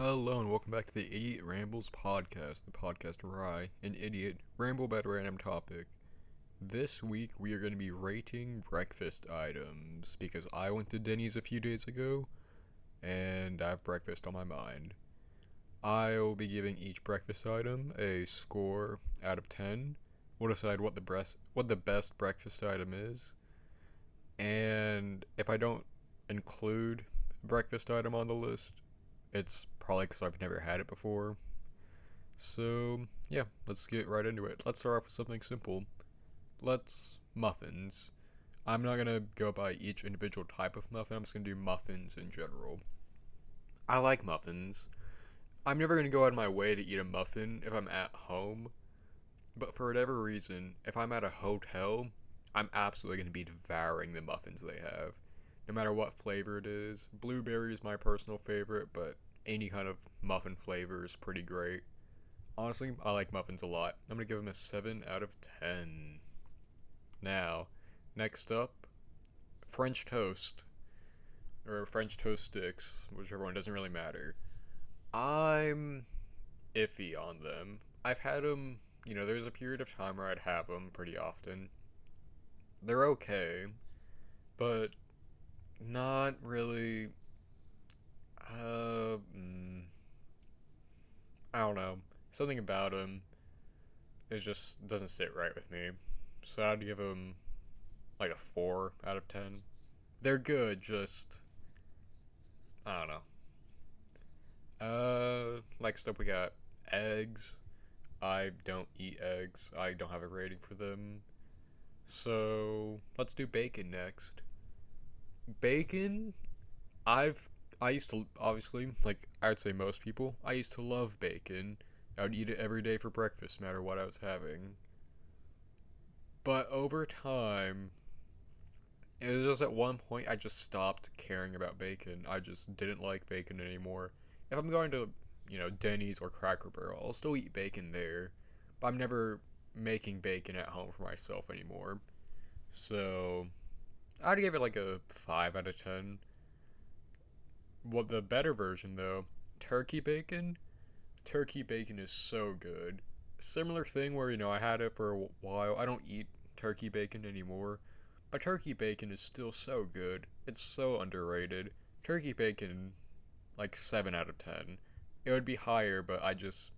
Hello and welcome back to the Idiot Rambles podcast, the podcast where I, an idiot, ramble about a random topic. This week we are going to be rating breakfast items because I went to Denny's a few days ago and I have breakfast on my mind. I'll be giving each breakfast item a score out of 10. We'll decide what the best breakfast item is, and if I don't include a breakfast item on the list, it's probably because I've never had it before. So, yeah, let's get right into it. Let's start off with something simple. Muffins. I'm not going to go by each individual type of muffin, I'm just going to do muffins in general. I like muffins. I'm never going to go out of my way to eat a muffin if I'm at home, but for whatever reason, if I'm at a hotel, I'm absolutely going to be devouring the muffins they have. No matter what flavor it is. Blueberry is my personal favorite, but any kind of muffin flavor is pretty great. Honestly, I like muffins a lot. I'm going to give them a 7 out of 10. Now, next up, French toast. Or French toast sticks, whichever one, doesn't really matter. I'm iffy on them. I've had them, there's a period of time where I'd have them pretty often. They're okay, but not really. Uh, mm, I don't know. Something about them is just doesn't sit right with me. So I'd give them like a 4 out of 10. They're good, just I don't know. Next up we got eggs. I don't eat eggs. I don't have a rating for them. So let's do bacon next. Bacon, I've I used to obviously, like I would say most people, I used to love bacon. I would eat it every day for breakfast, no matter what I was having. But over time, it was just at one point I just stopped caring about bacon. I just didn't like bacon anymore. If I'm going to, Denny's or Cracker Barrel, I'll still eat bacon there. But I'm never making bacon at home for myself anymore. So, I'd give it like a 5 out of 10. What the better version though, turkey bacon. Turkey bacon is so good. Similar thing where I had it for a while. I don't eat turkey bacon anymore, but turkey bacon is still so good. It's so underrated. Turkey bacon, like 7 out of 10. It would be higher, but I just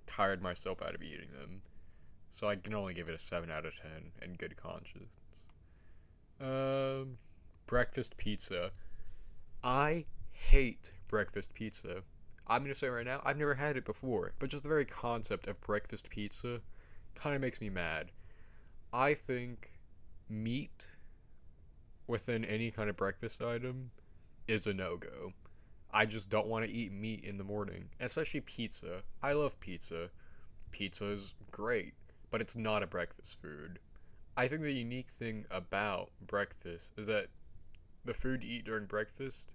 tired myself out of eating them. So I can only give it a 7 out of 10 in good conscience. Um, Breakfast pizza. I hate breakfast pizza. I'm gonna say right now, I've never had it before, but just the very concept of breakfast pizza kind of makes me mad. I think meat within any kind of breakfast item is a no go. I just don't want to eat meat in the morning, especially pizza. I love pizza. Pizza is great, but it's not a breakfast food. I think the unique thing about breakfast is that the food you eat during breakfast,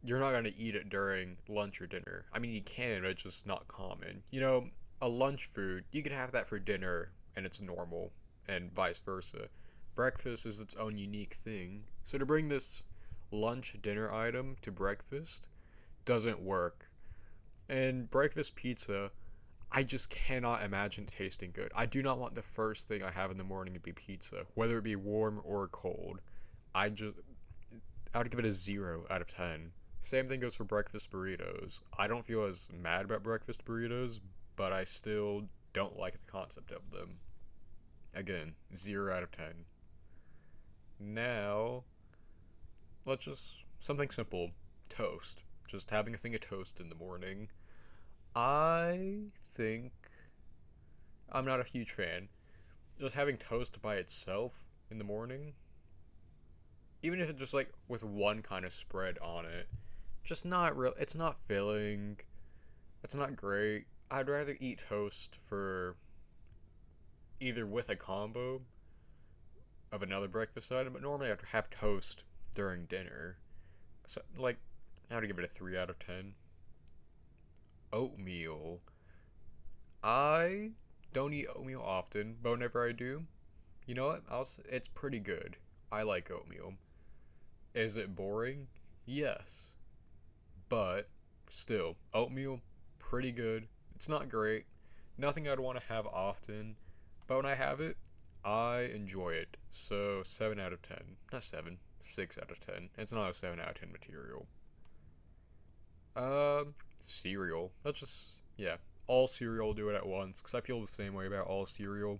you're not going to eat it during lunch or dinner. I mean, you can, but it's just not common. A lunch food, you could have that for dinner and it's normal, and vice versa. Breakfast is its own unique thing. So to bring this lunch dinner item to breakfast doesn't work. And breakfast pizza, I just cannot imagine tasting good. I do not want the first thing I have in the morning to be pizza, whether it be warm or cold. I just I would give it a 0 out of 10. Same thing goes for breakfast burritos. I don't feel as mad about breakfast burritos, but I still don't like the concept of them. Again, 0 out of 10. Now, let's just something simple. Toast. Just having a thing of toast in the morning. I think I'm not a huge fan. Just having toast by itself in the morning, even if it's just like with one kind of spread on it, just not real. It's not filling. It's not great. I'd rather eat toast for either with a combo of another breakfast item, but normally I'd have toast during dinner. So like, I would give it a 3 out of 10. Oatmeal. I don't eat oatmeal often, but whenever I do, you know what? It's pretty good. I like oatmeal. Is it boring? Yes. But still, oatmeal, pretty good. It's not great. Nothing I'd want to have often. But when I have it, I enjoy it. So 7 out of 10. Not 7, 6 out of 10. It's not a 7 out of 10 material. Cereal. Let's just, yeah. All cereal, do it at once. Because I feel the same way about all cereal.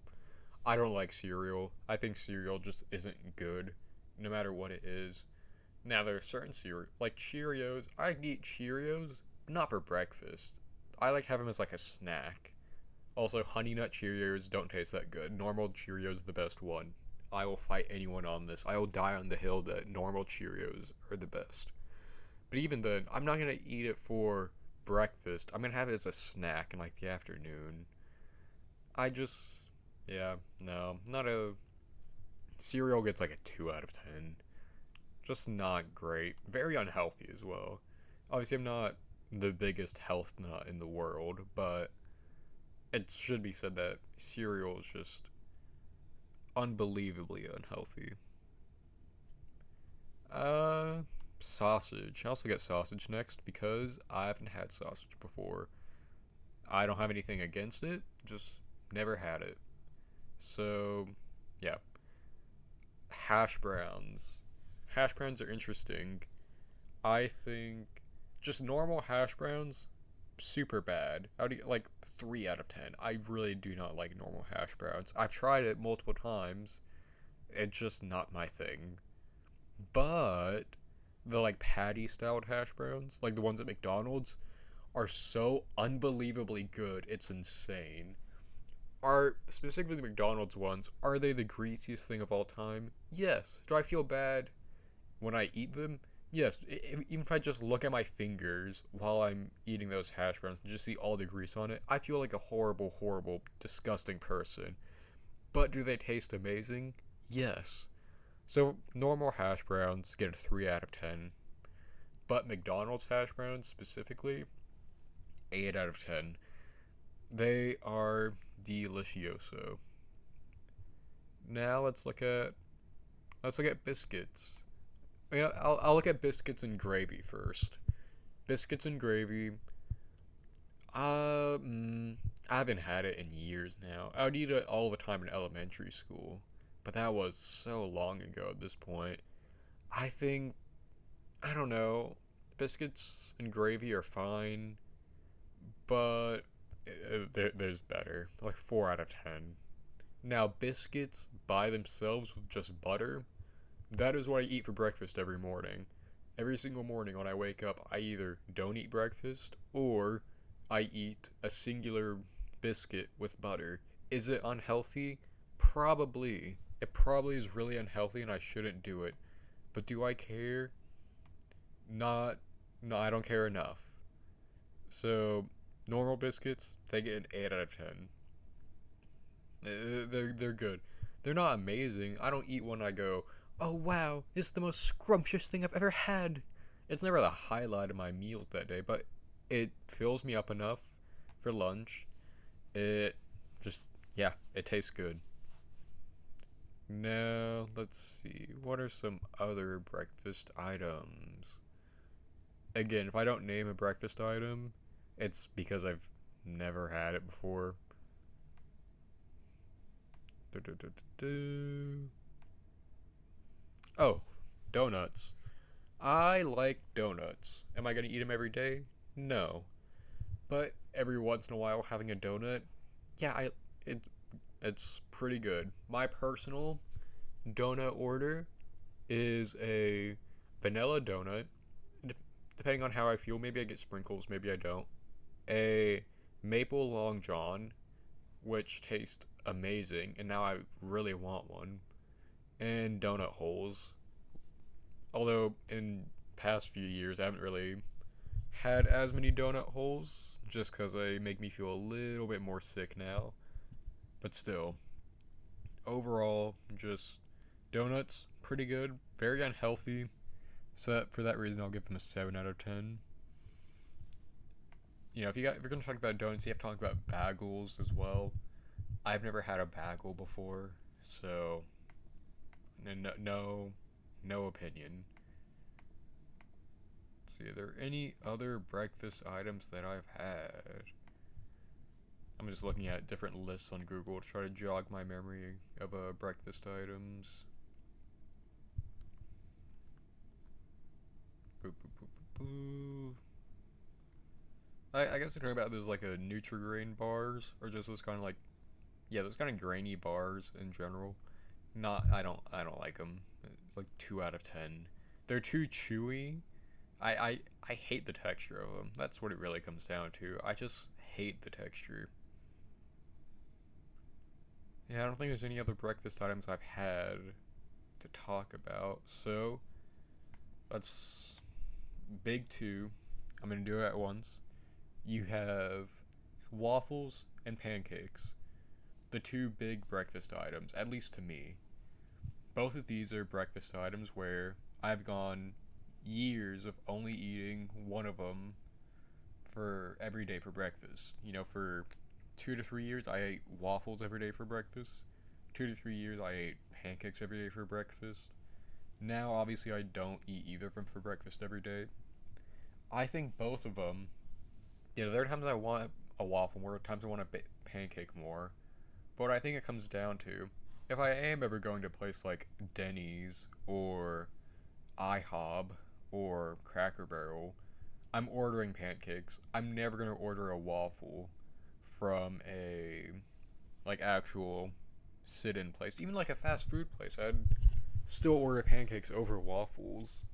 I don't like cereal. I think cereal just isn't good, no matter what it is. Now, there are certain cereal, like Cheerios. I eat Cheerios, but not for breakfast. I like have them as like a snack. Also, Honey Nut Cheerios don't taste that good. Normal Cheerios is the best one. I will fight anyone on this. I will die on the hill that normal Cheerios are the best. But even then, I'm not gonna eat it for breakfast. I'm gonna have it as a snack in like the afternoon. I just, yeah, no, not a cereal gets like a 2 out of 10. Just not great. Very unhealthy as well. Obviously, I'm not the biggest health nut in the world, but it should be said that cereal is just unbelievably unhealthy. Uh, Sausage. I also get sausage next because I haven't had sausage before. I don't have anything against it, just never had it. So, yeah. Hash browns. Hash browns are interesting. I think just normal hash browns, super bad. I would like 3 out of 10. I really do not like normal hash browns. I've tried it multiple times. It's just not my thing. But the like patty styled hash browns, like the ones at McDonald's, are so unbelievably good. It's insane. Are specifically the McDonald's ones, are they the greasiest thing of all time? Yes. Do I feel bad when I eat them? Yes. Even if I just look at my fingers while I'm eating those hash browns and just see all the grease on it, I feel like a horrible, horrible, disgusting person. But do they taste amazing? Yes. So normal hash browns get a 3 out of 10. But McDonald's hash browns specifically, 8 out of 10. They are delicioso. Now let's look at biscuits. Yeah, I'll look at biscuits and gravy first. Biscuits and gravy. I haven't had it in years now. I would eat it all the time in elementary school, but that was so long ago at this point. I think I don't know. Biscuits and gravy are fine, but there's better. Like 4 out of 10. Now, biscuits by themselves with just butter, that is what I eat for breakfast every morning. Every single morning when I wake up, I either don't eat breakfast or I eat a singular biscuit with butter. Is it unhealthy? Probably. It probably is really unhealthy and I shouldn't do it. But do I care? Not. No, I don't care enough. So, normal biscuits, they get an 8 out of 10. They're good. They're not amazing. I don't eat one I go, oh wow, this is the most scrumptious thing I've ever had. It's never the highlight of my meals that day, but it fills me up enough for lunch. It just, yeah, it tastes good. Now, let's see. What are some other breakfast items? Again, if I don't name a breakfast item, it's because I've never had it before. Oh, donuts. I like donuts. Am I going to eat them every day? No. But every once in a while, having a donut, yeah, it it's pretty good. My personal donut order is a vanilla donut. Depending on how I feel, maybe I get sprinkles, maybe I don't. A maple long john, which tastes amazing, and now I really want one. And donut holes. Although in past few years I haven't really had as many donut holes, just because they make me feel a little bit more sick now. But still, overall, just donuts, pretty good, very unhealthy. So for that reason, I'll give them a 7 out of 10. If you're gonna talk about donuts, you have to talk about bagels as well. I've never had a bagel before, so no opinion. let's see. Are there any other breakfast items that I've had? I'm just looking at different lists on Google to try to jog my memory of breakfast items. Boop, boop, boop, boop, boop. I guess they're talking about those like a Nutri-Grain bars, or just those kind of like, yeah, those kind of grainy bars in general. Not, I don't like them. It's like 2 out of 10. They're too chewy. I hate the texture of them. That's what it really comes down to. I just hate the texture. Yeah, I don't think there's any other breakfast items I've had to talk about. So, that's big two. I'm gonna do it at once. You have waffles and pancakes. The two big breakfast items, at least to me. Both of these are breakfast items where I've gone years of only eating one of them for every day for breakfast. For 2 to 3 years, I ate waffles every day for breakfast. 2 to 3 years, I ate pancakes every day for breakfast. Now, obviously, I don't eat either of them for breakfast every day. I think both of them, there are times I want a waffle more, times I want a pancake more. But what I think it comes down to, if I am ever going to a place like Denny's or IHOB or Cracker Barrel, I'm ordering pancakes. I'm never going to order a waffle from a like actual sit-in place. Even like a fast food place, I'd still order pancakes over waffles.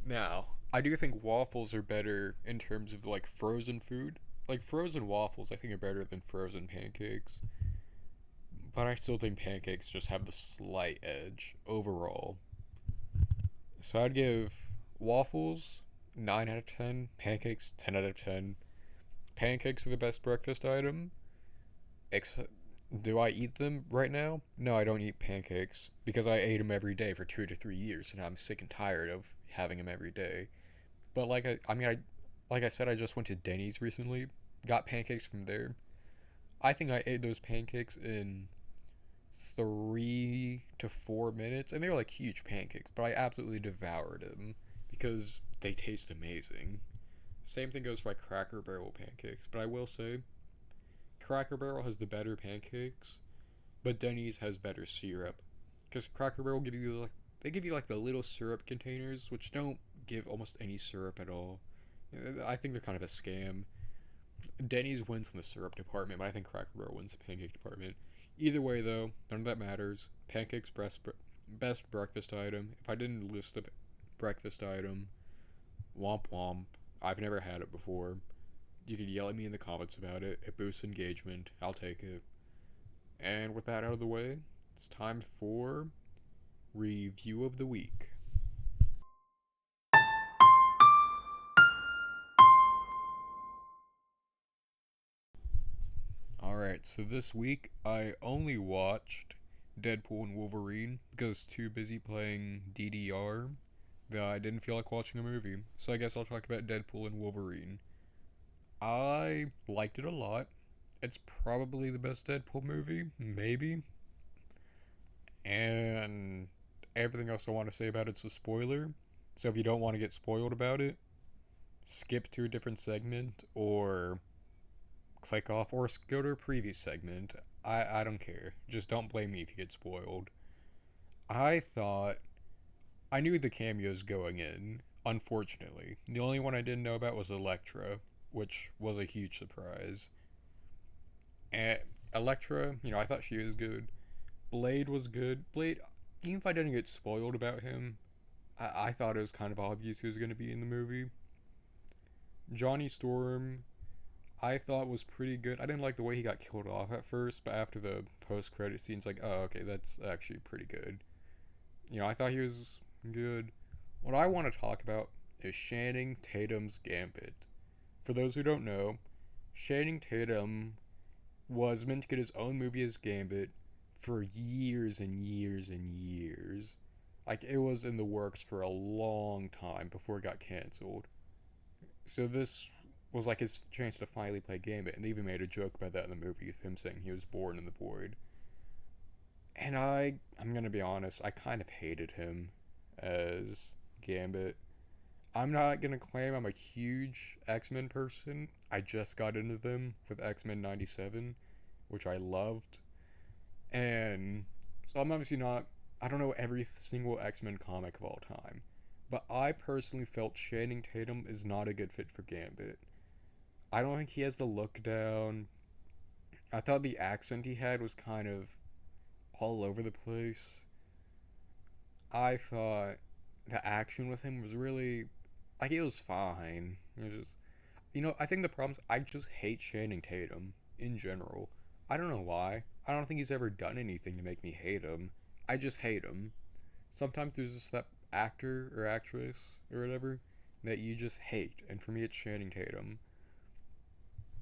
Now, I do think waffles are better in terms of like frozen food. Like frozen waffles, I think are better than frozen pancakes. But I still think pancakes just have the slight edge overall. So I'd give waffles 9 out of 10, pancakes 10 out of 10. Pancakes are the best breakfast item. Do I eat them right now? No, I don't eat pancakes because I ate them every day for 2 to 3 years, and I'm sick and tired of having them every day. But like I said, I just went to Denny's recently, got pancakes from there. I think I ate those pancakes in 3 to 4 minutes, and they were like huge pancakes, but I absolutely devoured them because they taste amazing. Same thing goes for like Cracker Barrel pancakes, but I will say Cracker Barrel has the better pancakes, but Denny's has better syrup. Because Cracker Barrel give you like the little syrup containers, which don't give almost any syrup at all. I think they're kind of a scam. Denny's wins in the syrup department, but I think Cracker Barrel wins the pancake department. Either way, though, none of that matters. Pancakes best breakfast item. If I didn't list the breakfast item, womp womp. I've never had it before. You could yell at me in the comments about it. It boosts engagement. I'll take it. And with that out of the way, it's time for Review of the Week. Alright, so this week I only watched Deadpool and Wolverine because I was too busy playing DDR that I didn't feel like watching a movie. So I guess I'll talk about Deadpool and Wolverine. I liked it a lot. It's probably the best Deadpool movie, maybe. And everything else I want to say about it's a spoiler. So if you don't want to get spoiled about it, skip to a different segment or click off or go to a previous segment. I don't care. Just don't blame me if you get spoiled. I knew the cameos going in, unfortunately. The only one I didn't know about was Elektra, which was a huge surprise. And Elektra, I thought she was good. Blade was good. Blade, even if I didn't get spoiled about him, I thought it was kind of obvious he was going to be in the movie. Johnny Storm, I thought was pretty good. I didn't like the way he got killed off at first, but after the post-credit scenes, like, oh, okay, that's actually pretty good. I thought he was good. What I want to talk about is Channing Tatum's Gambit. For those who don't know, Channing Tatum was meant to get his own movie as Gambit for years and years and years. Like, it was in the works for a long time before it got canceled. So this was like his chance to finally play Gambit, and they even made a joke about that in the movie of him saying he was born in the void. And I'm gonna be honest, I kind of hated him as Gambit. I'm not gonna claim I'm a huge X-Men person. I just got into them with X-Men 97, which I loved. And so I'm obviously not, I don't know every single X-Men comic of all time. But I personally felt Channing Tatum is not a good fit for Gambit. I don't think he has the look down. I thought the accent he had was kind of all over the place. I thought the action with him was really, like, it was fine. It was just, I think the problem is I just hate Channing Tatum in general. I don't know why. I don't think he's ever done anything to make me hate him. I just hate him. Sometimes there's just that actor or actress or whatever that you just hate, and for me it's Channing Tatum.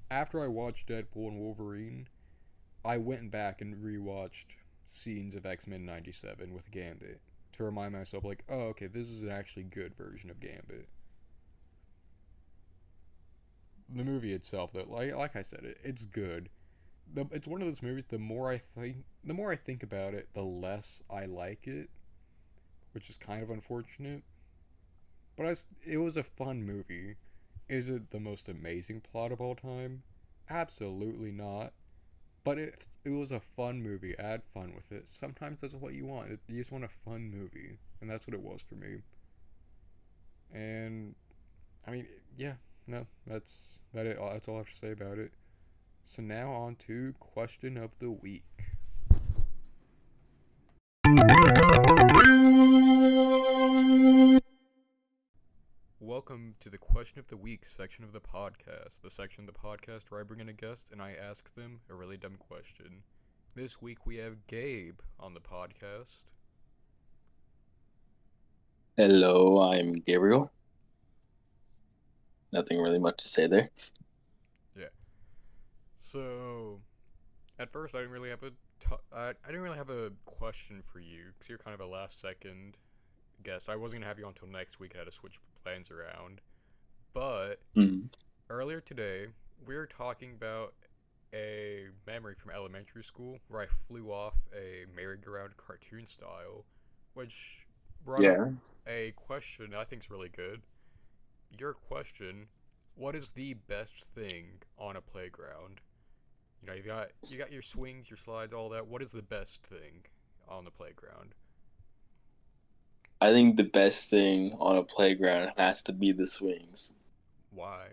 After I watched Deadpool and Wolverine, I went back and rewatched scenes of X-Men 97 with Gambit to remind myself, like, oh, okay, this is an actually good version of Gambit. The movie itself, though, like I said, it's good. It's one of those movies. The more I think about it, the less I like it, which is kind of unfortunate. But it was a fun movie. Is it the most amazing plot of all time? Absolutely not. But it was a fun movie. I had fun with it. Sometimes that's what you want. You just want a fun movie, and that's what it was for me. And I mean, yeah, no, that's all I have to say about it. So now on to question of the week. Welcome to the question of the week section of the podcast, the section of the podcast where I bring in a guest and I ask them a really dumb question. This week we have Gabe on the podcast. Hello, I'm Gabriel. Nothing really much to say there. Yeah. So, at first I didn't really have I didn't really have a question for you because you're kind of a last second guest. I wasn't gonna have you on until next week. I had to switch plans around. But Mm. earlier today, we were talking about a memory from elementary school where I flew off a merry-go-round cartoon style, which brought up Yeah, a question I think is really good. Your question: what is the best thing on a playground? You got your swings, your slides, all that. What is the best thing on the playground? I think the best thing on a playground has to be the swings Why?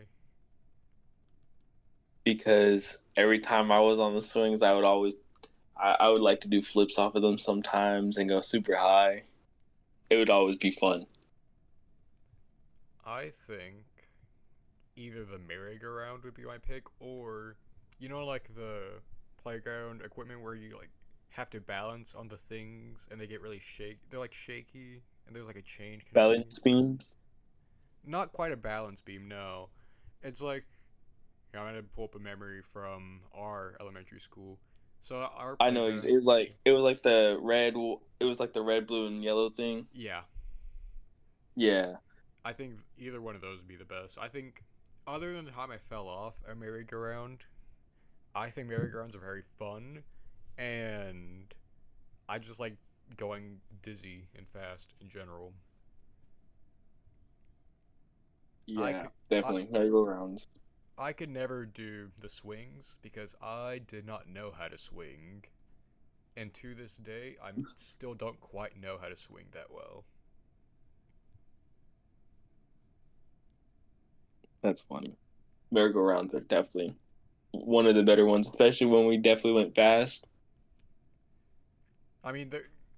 because every time I was on the swings, I would like to do flips off of them sometimes and go super high. It would always be fun. I think either the merry-go-round would be my pick, or like the playground equipment where you like have to balance on the things and they get really shake. They're like shaky, and there's like a chain connecting. Balance beam. Not quite a balance beam, no. It's like I'm gonna pull up a memory from our elementary school. So our I know it playground, was like it was like the red. It was like the red, blue, and yellow thing. yeah. Yeah, I think either one of those would be the best. I think, other than the time I fell off a merry-go-round, I think merry-go-rounds are very fun, and I just like going dizzy and fast in general. I yeah, could, I, definitely. Merry-go-rounds. I could never do the swings because I did not know how to swing, and to this day, I still don't quite know how to swing that well. That's funny. Merry-go-rounds are definitely one of the better ones, especially when we definitely went fast. I mean,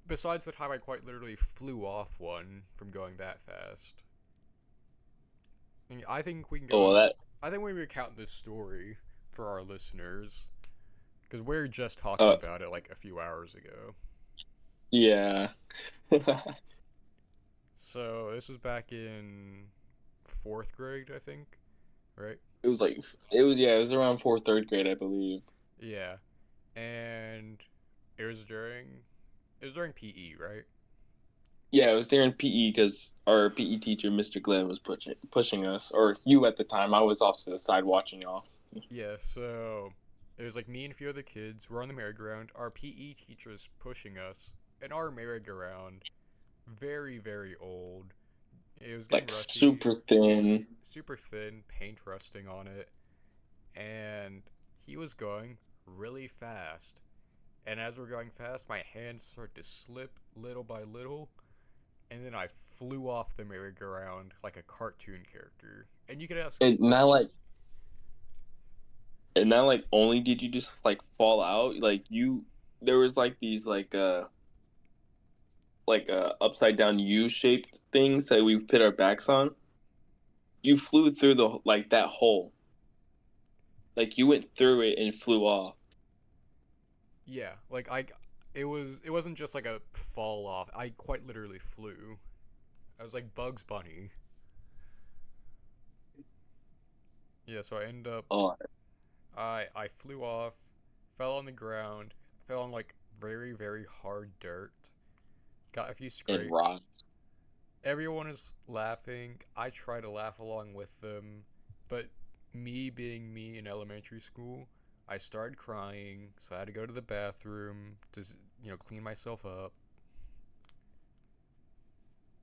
besides the time I quite literally flew off one from going that fast. I think we can Oh, go. that. I think we recount this story for our listeners because we're just talking Uh, about it like a few hours ago. yeah. So this was back in fourth grade, I think, right? It was like it was around fourth, third grade, I believe. Yeah, and it was during it was during PE, right? Yeah, it was during PE because our PE teacher, Mr. Glenn, was pushing us, or you at the time. I was off to the side watching y'all. Yeah, so it was like me and a few other kids. We're on the merry-go-round. Our PE teacher is pushing us, and our merry-go-round, very, very old. It was getting Like rusty, super thin. super thin, paint rusting on it, and he was going really fast. And as we're going fast, my hands start to slip little by little, and then I flew off the merry-go-round like a cartoon character. And you could ask, And not like only did you just like fall out, like you there was like these upside down U shaped things that we put our backs on. You flew through the like that hole. Like you went through it and flew off. yeah, it wasn't just like a fall off. I quite literally flew. I was like Bugs Bunny. Yeah, so I end up Oh, I flew off, fell on the ground, fell on like very very hard dirt, got a few and scrapes. rock. Everyone is laughing. I try to laugh along with them, but me being me in elementary school, I started crying, so I had to go to the bathroom to clean myself up.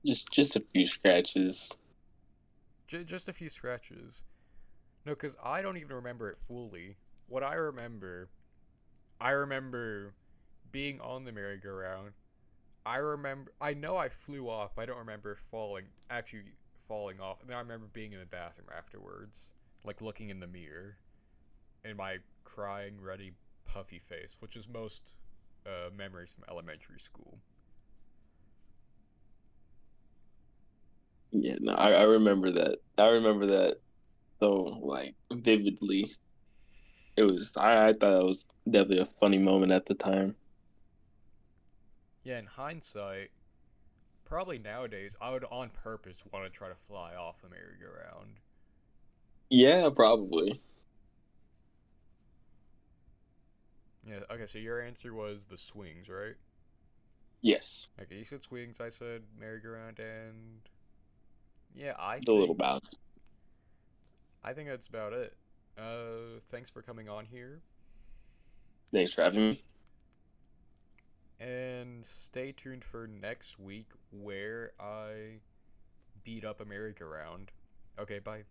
Just a few scratches. Just a few scratches. No, because I don't even remember it fully. What I remember being on the merry-go-round. I know I flew off, but I don't remember actually falling off. And then I remember being in the bathroom afterwards, like looking in the mirror, and my crying, ready, puffy face, which is most memories from elementary school. Yeah, no, I remember that. I remember that so like vividly. I thought it was definitely a funny moment at the time. Yeah, in hindsight, probably nowadays I would on purpose want to try to fly off a merry-go-round. Yeah, probably. Yeah. Okay. So your answer was the swings, right? Yes, Okay. You said swings. I said merry-go-round, and yeah, the little bounce. I think that's about it. Thanks for coming on here, Thanks for having me. and stay tuned for next week where I beat up a merry-go-round. Okay, bye.